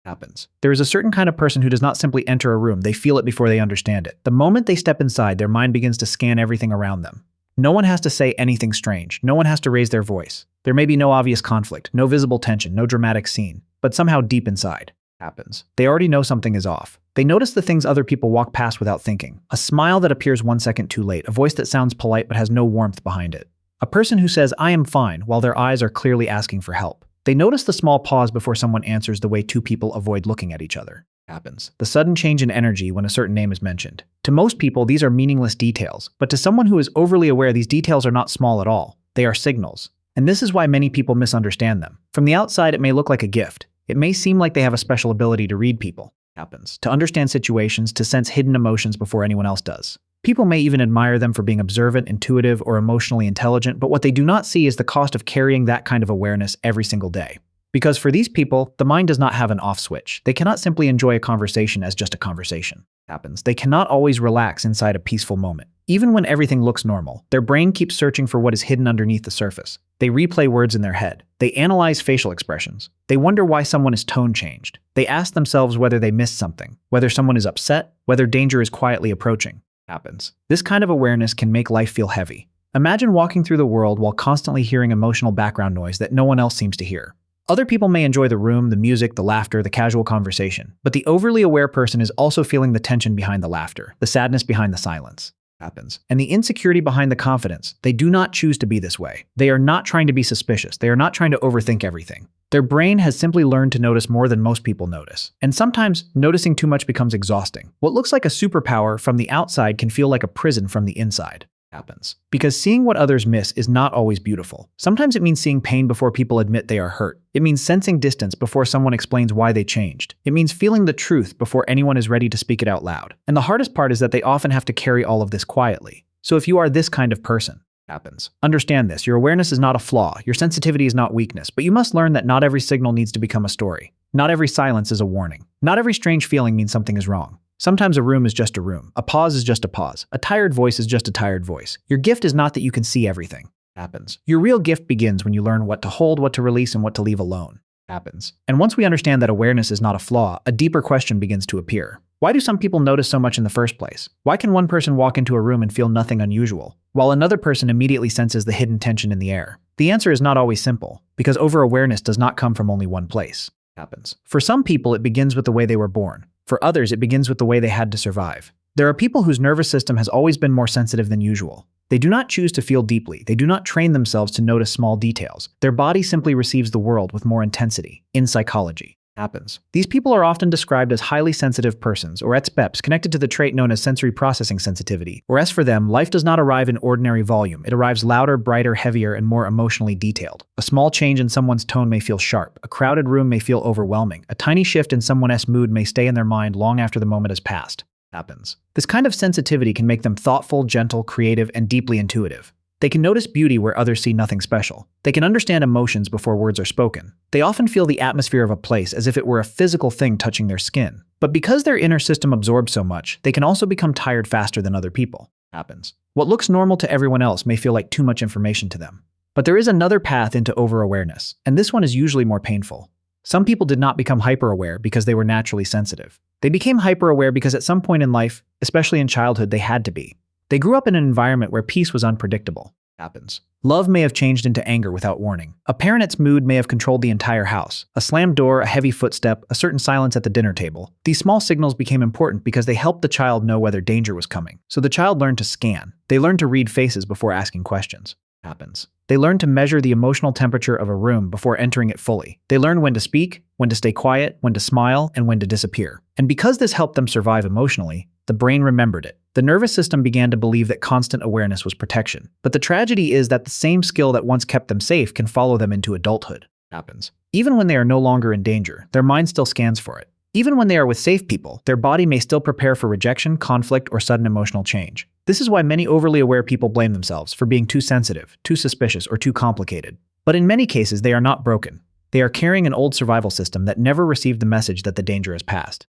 happens. There is a certain kind of person who does not simply enter a room, they feel it before they understand it. The moment they step inside, their mind begins to scan everything around them. No one has to say anything strange. No one has to raise their voice. There may be no obvious conflict, no visible tension, no dramatic scene, but somehow deep inside happens. They already know something is off. They notice the things other people walk past without thinking. A smile that appears 1 second too late, a voice that sounds polite but has no warmth behind it. A person who says, "I am fine," while their eyes are clearly asking for help. They notice the small pause before someone answers the way two people avoid looking at each other. Happens. The sudden change in energy when a certain name is mentioned. To most people, these are meaningless details, but to someone who is overly aware, these details are not small at all. They are signals. And this is why many people misunderstand them. From the outside, it may look like a gift. It may seem like they have a special ability to read people. Happens. To understand situations, to sense hidden emotions before anyone else does. People may even admire them for being observant, intuitive, or emotionally intelligent, but what they do not see is the cost of carrying that kind of awareness every single day. Because for these people, the mind does not have an off switch. They cannot simply enjoy a conversation as just a conversation. Happens. They cannot always relax inside a peaceful moment. Even when everything looks normal, their brain keeps searching for what is hidden underneath the surface. They replay words in their head. They analyze facial expressions. They wonder why someone's tone changed. They ask themselves whether they missed something, whether someone is upset, whether danger is quietly approaching. Happens. This kind of awareness can make life feel heavy. Imagine walking through the world while constantly hearing emotional background noise that no one else seems to hear. Other people may enjoy the room, the music, the laughter, the casual conversation, but the overly aware person is also feeling the tension behind the laughter, the sadness behind the silence. Happens. And the insecurity behind the confidence. They do not choose to be this way. They are not trying to be suspicious. They are not trying to overthink everything. Their brain has simply learned to notice more than most people notice. And sometimes, noticing too much becomes exhausting. What looks like a superpower from the outside can feel like a prison from the inside. Happens. Because seeing what others miss is not always beautiful. Sometimes it means seeing pain before people admit they are hurt. It means sensing distance before someone explains why they changed. It means feeling the truth before anyone is ready to speak it out loud. And the hardest part is that they often have to carry all of this quietly. So if you are this kind of person, happens. Understand this. Your awareness is not a flaw. Your sensitivity is not weakness. But you must learn that not every signal needs to become a story. Not every silence is a warning. Not every strange feeling means something is wrong. Sometimes a room is just a room. A pause is just a pause. A tired voice is just a tired voice. Your gift is not that you can see everything. Happens. Your real gift begins when you learn what to hold, what to release, and what to leave alone. Happens. And once we understand that awareness is not a flaw, a deeper question begins to appear. Why do some people notice so much in the first place? Why can one person walk into a room and feel nothing unusual, while another person immediately senses the hidden tension in the air? The answer is not always simple, because over-awareness does not come from only one place. Happens. For some people, it begins with the way they were born. For others, it begins with the way they had to survive. There are people whose nervous system has always been more sensitive than usual. They do not choose to feel deeply. They do not train themselves to notice small details. Their body simply receives the world with more intensity. In psychology, happens. These people are often described as highly sensitive persons, or SPEPs, connected to the trait known as sensory processing sensitivity. Or as for them, life does not arrive in ordinary volume. It arrives louder, brighter, heavier, and more emotionally detailed. A small change in someone's tone may feel sharp. A crowded room may feel overwhelming. A tiny shift in someone's mood may stay in their mind long after the moment has passed. Happens. This kind of sensitivity can make them thoughtful, gentle, creative, and deeply intuitive. They can notice beauty where others see nothing special. They can understand emotions before words are spoken. They often feel the atmosphere of a place as if it were a physical thing touching their skin. But because their inner system absorbs so much, they can also become tired faster than other people. Happens. What looks normal to everyone else may feel like too much information to them. But there is another path into over-awareness, and this one is usually more painful. Some people did not become hyper-aware because they were naturally sensitive. They became hyper-aware because at some point in life, especially in childhood, they had to be. They grew up in an environment where peace was unpredictable. Happens. Love may have changed into anger without warning. A parent's mood may have controlled the entire house. A slammed door, a heavy footstep, a certain silence at the dinner table. These small signals became important because they helped the child know whether danger was coming. So the child learned to scan. They learned to read faces before asking questions. Happens. They learn to measure the emotional temperature of a room before entering it fully. They learn when to speak, when to stay quiet, when to smile, and when to disappear. And because this helped them survive emotionally, the brain remembered it. The nervous system began to believe that constant awareness was protection. But the tragedy is that the same skill that once kept them safe can follow them into adulthood. Happens. Even when they are no longer in danger, their mind still scans for it. Even when they are with safe people, their body may still prepare for rejection, conflict, or sudden emotional change. This is why many overly aware people blame themselves for being too sensitive, too suspicious, or too complicated. But in many cases, they are not broken. They are carrying an old survival system that never received the message that the danger has passed.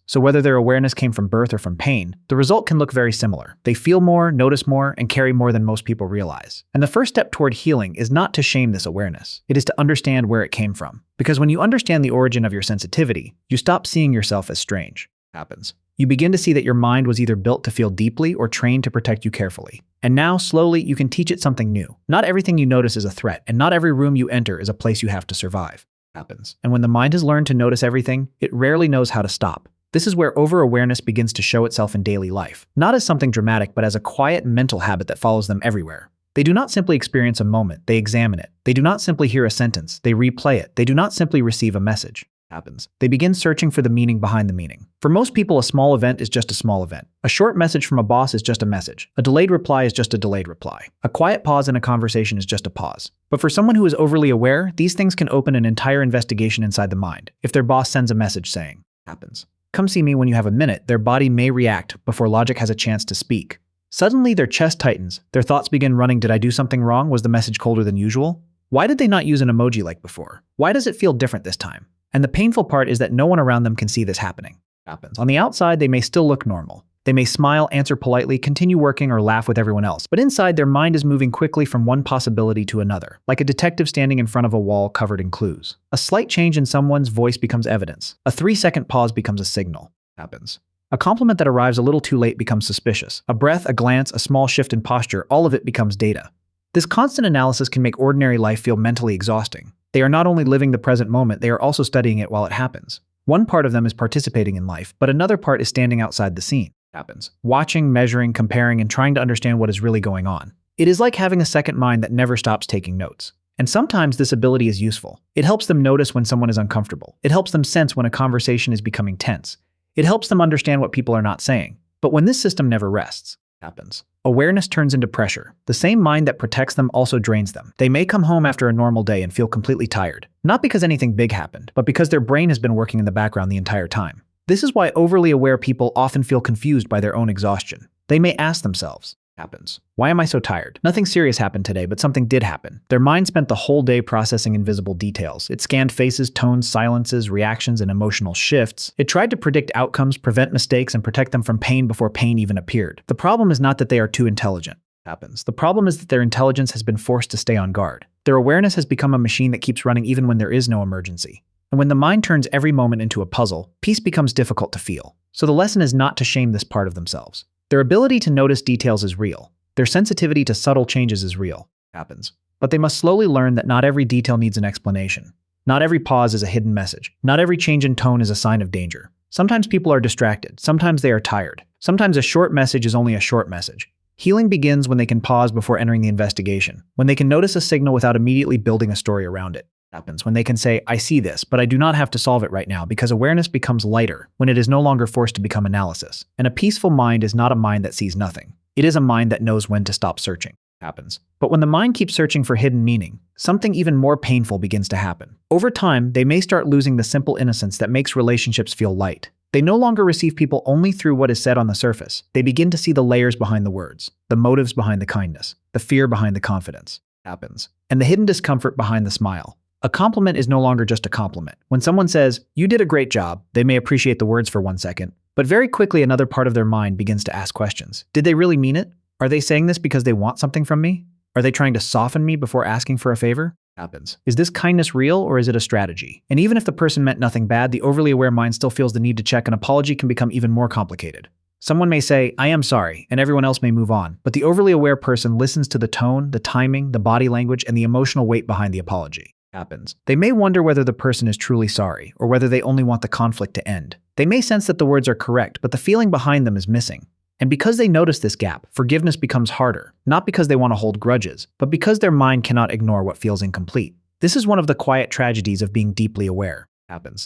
So whether their awareness came from birth or from pain, the result can look very similar. They feel more, notice more, and carry more than most people realize. And the first step toward healing is not to shame this awareness. It is to understand where it came from. Because when you understand the origin of your sensitivity, you stop seeing yourself as strange. You begin to see that your mind was either built to feel deeply or trained to protect you carefully. And now, slowly, you can teach it something new. Not everything you notice is a threat, and not every room you enter is a place you have to survive. And when the mind has learned to notice everything, it rarely knows how to stop. This is where over-awareness begins to show itself in daily life, not as something dramatic, but as a quiet mental habit that follows them everywhere. They do not simply experience a moment, they examine it. They do not simply hear a sentence, they replay it. They do not simply receive a message. They begin searching for the meaning behind the meaning. For most people, a small event is just a small event. A short message from a boss is just a message. A delayed reply is just a delayed reply. A quiet pause in a conversation is just a pause. But for someone who is overly aware, these things can open an entire investigation inside the mind. If their boss sends a message saying, "Come see me when you have a minute," their body may react before logic has a chance to speak. Suddenly, their chest tightens. Their thoughts begin running. Did I do something wrong? Was the message colder than usual? Why did they not use an emoji like before? Why does it feel different this time? And the painful part is that no one around them can see this happening. On the outside, they may still look normal. They may smile, answer politely, continue working, or laugh with everyone else. But inside, their mind is moving quickly from one possibility to another, like a detective standing in front of a wall covered in clues. A slight change in someone's voice becomes evidence. A 3-second pause becomes a signal. A compliment that arrives a little too late becomes suspicious. A breath, a glance, a small shift in posture, all of it becomes data. This constant analysis can make ordinary life feel mentally exhausting. They are not only living the present moment, they are also studying it while it happens. One part of them is participating in life, but another part is standing outside the scene. Watching, measuring, comparing, and trying to understand what is really going on. It is like having a second mind that never stops taking notes. And sometimes this ability is useful. It helps them notice when someone is uncomfortable. It helps them sense when a conversation is becoming tense. It helps them understand what people are not saying. But when this system never rests, awareness turns into pressure. The same mind that protects them also drains them. They may come home after a normal day and feel completely tired. Not because anything big happened, but because their brain has been working in the background the entire time. This is why overly aware people often feel confused by their own exhaustion. They may ask themselves, why am I so tired? Nothing serious happened today, but something did happen. Their mind spent the whole day processing invisible details. It scanned faces, tones, silences, reactions, and emotional shifts. It tried to predict outcomes, prevent mistakes, and protect them from pain before pain even appeared. The problem is not that they are too intelligent. The problem is that their intelligence has been forced to stay on guard. Their awareness has become a machine that keeps running even when there is no emergency. And when the mind turns every moment into a puzzle, peace becomes difficult to feel. So the lesson is not to shame this part of themselves. Their ability to notice details is real. Their sensitivity to subtle changes is real. But they must slowly learn that not every detail needs an explanation. Not every pause is a hidden message. Not every change in tone is a sign of danger. Sometimes people are distracted. Sometimes they are tired. Sometimes a short message is only a short message. Healing begins when they can pause before entering the investigation, when they can notice a signal without immediately building a story around it. When they can say, I see this, but I do not have to solve it right now, because awareness becomes lighter when it is no longer forced to become analysis. And a peaceful mind is not a mind that sees nothing. It is a mind that knows when to stop searching. But when the mind keeps searching for hidden meaning, something even more painful begins to happen. Over time, they may start losing the simple innocence that makes relationships feel light. They no longer receive people only through what is said on the surface. They begin to see the layers behind the words, the motives behind the kindness, the fear behind the confidence. And the hidden discomfort behind the smile. A compliment is no longer just a compliment. When someone says, "You did a great job," they may appreciate the words for 1 second. But very quickly, another part of their mind begins to ask questions. Did they really mean it? Are they saying this because they want something from me? Are they trying to soften me before asking for a favor? Is this kindness real, or is it a strategy? And even if the person meant nothing bad, the overly aware mind still feels the need to check. An apology can become even more complicated. Someone may say, "I am sorry," and everyone else may move on. But the overly aware person listens to the tone, the timing, the body language, and the emotional weight behind the apology. They may wonder whether the person is truly sorry, or whether they only want the conflict to end. They may sense that the words are correct, but the feeling behind them is missing. And because they notice this gap, forgiveness becomes harder, not because they want to hold grudges, but because their mind cannot ignore what feels incomplete. This is one of the quiet tragedies of being deeply aware.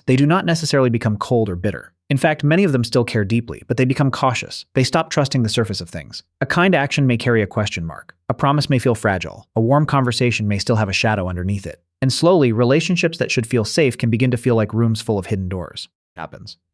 They do not necessarily become cold or bitter. In fact, many of them still care deeply, but they become cautious. They stop trusting the surface of things. A kind action may carry a question mark. A promise may feel fragile. A warm conversation may still have a shadow underneath it. And slowly, relationships that should feel safe can begin to feel like rooms full of hidden doors.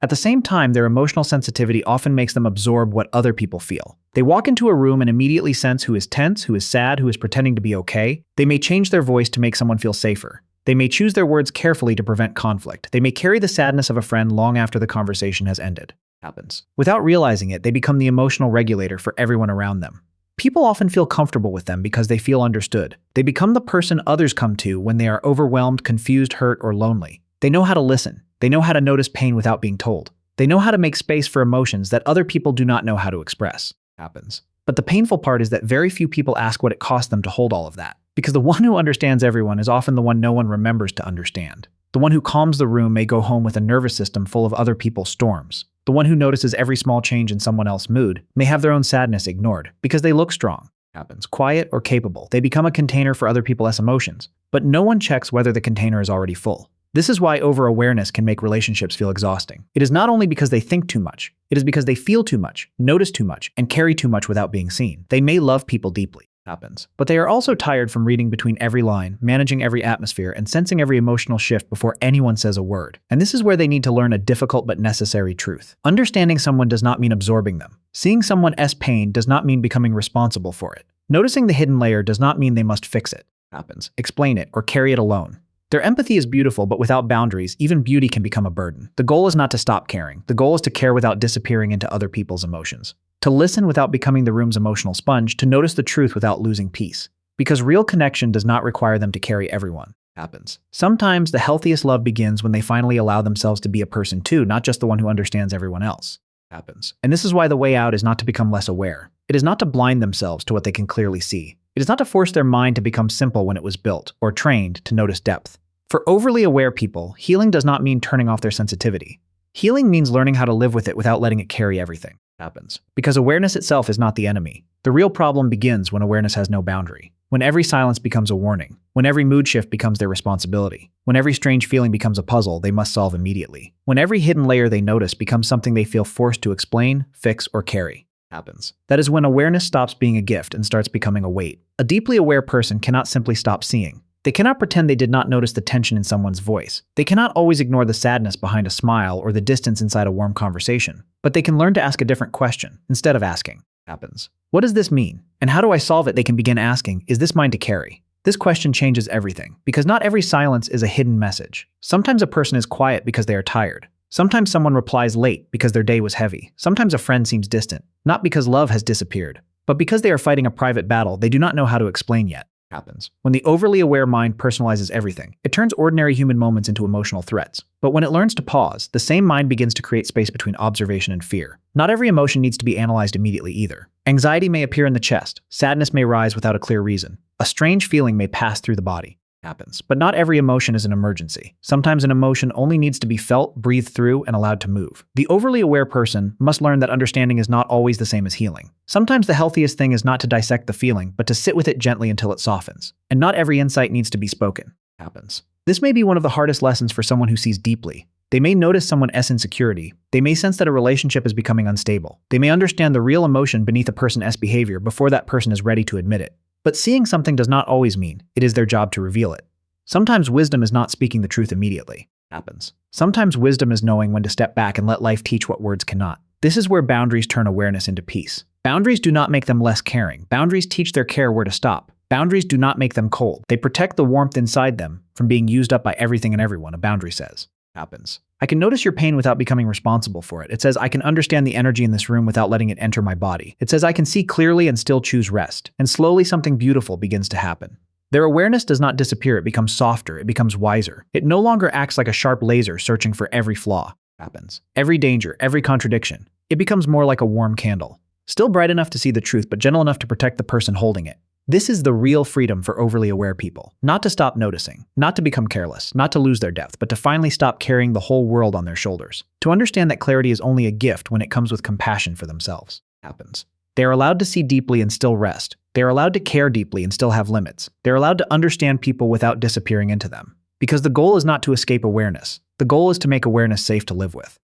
At the same time, their emotional sensitivity often makes them absorb what other people feel. They walk into a room and immediately sense who is tense, who is sad, who is pretending to be okay. They may change their voice to make someone feel safer. They may choose their words carefully to prevent conflict. They may carry the sadness of a friend long after the conversation has ended. Happens. Without realizing it, they become the emotional regulator for everyone around them. People often feel comfortable with them because they feel understood. They become the person others come to when they are overwhelmed, confused, hurt, or lonely. They know how to listen. They know how to notice pain without being told. They know how to make space for emotions that other people do not know how to express. Happens. But the painful part is that very few people ask what it costs them to hold all of that. Because the one who understands everyone is often the one no one remembers to understand. The one who calms the room may go home with a nervous system full of other people's storms. The one who notices every small change in someone else's mood may have their own sadness ignored because they look strong. Happens. Quiet or capable. They become a container for other people's emotions. But no one checks whether the container is already full. This is why over-awareness can make relationships feel exhausting. It is not only because they think too much, it is because they feel too much, notice too much, and carry too much without being seen. They may love people deeply. Happens. But they are also tired from reading between every line, managing every atmosphere, and sensing every emotional shift before anyone says a word. And this is where they need to learn a difficult but necessary truth. Understanding someone does not mean absorbing them. Seeing someone's pain does not mean becoming responsible for it. Noticing the hidden layer does not mean they must fix it. Happens. Explain it, or carry it alone. Their empathy is beautiful, but without boundaries, even beauty can become a burden. The goal is not to stop caring. The goal is to care without disappearing into other people's emotions. To listen without becoming the room's emotional sponge, to notice the truth without losing peace. Because real connection does not require them to carry everyone. Happens. Sometimes the healthiest love begins when they finally allow themselves to be a person too, not just the one who understands everyone else. Happens. And this is why the way out is not to become less aware. It is not to blind themselves to what they can clearly see. It is not to force their mind to become simple when it was built, or trained to notice depth. For overly aware people, healing does not mean turning off their sensitivity. Healing means learning how to live with it without letting it carry everything. Happens. Because awareness itself is not the enemy. The real problem begins when awareness has no boundary. When every silence becomes a warning. When every mood shift becomes their responsibility. When every strange feeling becomes a puzzle they must solve immediately. When every hidden layer they notice becomes something they feel forced to explain, fix, or carry. Happens. That is when awareness stops being a gift and starts becoming a weight. A deeply aware person cannot simply stop seeing. They cannot pretend they did not notice the tension in someone's voice. They cannot always ignore the sadness behind a smile or the distance inside a warm conversation. But they can learn to ask a different question instead of asking. Happens. What does this mean? And how do I solve it? They can begin asking, is this mine to carry? This question changes everything, because not every silence is a hidden message. Sometimes a person is quiet because they are tired. Sometimes someone replies late because their day was heavy. Sometimes a friend seems distant, not because love has disappeared, but because they are fighting a private battle they do not know how to explain yet. Happens. When the overly aware mind personalizes everything, it turns ordinary human moments into emotional threats. But when it learns to pause, the same mind begins to create space between observation and fear. Not every emotion needs to be analyzed immediately either. Anxiety may appear in the chest. Sadness may rise without a clear reason. A strange feeling may pass through the body. Happens. But not every emotion is an emergency. Sometimes an emotion only needs to be felt, breathed through, and allowed to move. The overly aware person must learn that understanding is not always the same as healing. Sometimes the healthiest thing is not to dissect the feeling, but to sit with it gently until it softens. And not every insight needs to be spoken. Happens. This may be one of the hardest lessons for someone who sees deeply. They may notice someone's insecurity. They may sense that a relationship is becoming unstable. They may understand the real emotion beneath a person's behavior before that person is ready to admit it. But seeing something does not always mean it is their job to reveal it. Sometimes wisdom is not speaking the truth immediately. Happens. Sometimes wisdom is knowing when to step back and let life teach what words cannot. This is where boundaries turn awareness into peace. Boundaries do not make them less caring. Boundaries teach their care where to stop. Boundaries do not make them cold. They protect the warmth inside them from being used up by everything and everyone, a boundary says. Happens. I can notice your pain without becoming responsible for it. It says I can understand the energy in this room without letting it enter my body. It says I can see clearly and still choose rest. And slowly something beautiful begins to happen. Their awareness does not disappear, it becomes softer, it becomes wiser. It no longer acts like a sharp laser searching for every flaw. Happens. Every danger, every contradiction. It becomes more like a warm candle. Still bright enough to see the truth, but gentle enough to protect the person holding it. This is the real freedom for overly aware people. Not to stop noticing, not to become careless, not to lose their depth, but to finally stop carrying the whole world on their shoulders. To understand that clarity is only a gift when it comes with compassion for themselves. Happens. They are allowed to see deeply and still rest. They are allowed to care deeply and still have limits. They're allowed to understand people without disappearing into them. Because the goal is not to escape awareness. The goal is to make awareness safe to live with.